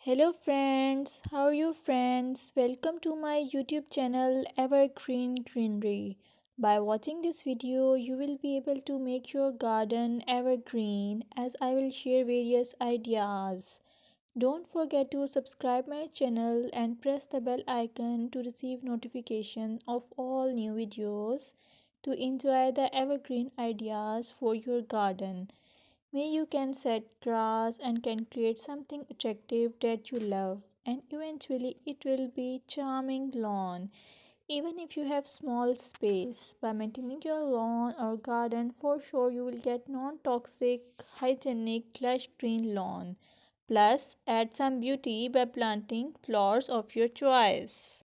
Hello friends, how are you friends? Welcome to my YouTube channel Evergreen Greenery. By watching this video, you will be able to make your garden evergreen as I will share various ideas. Don't forget to subscribe my channel and press the bell icon to receive notification of all new videos to enjoy the evergreen ideas for your garden. May you can set grass and can create something attractive that you love and eventually it will be charming lawn even if you have small space. By maintaining your lawn or garden, for sure you will get non-toxic hygienic lush green lawn. Plus add some beauty by planting flowers of your choice.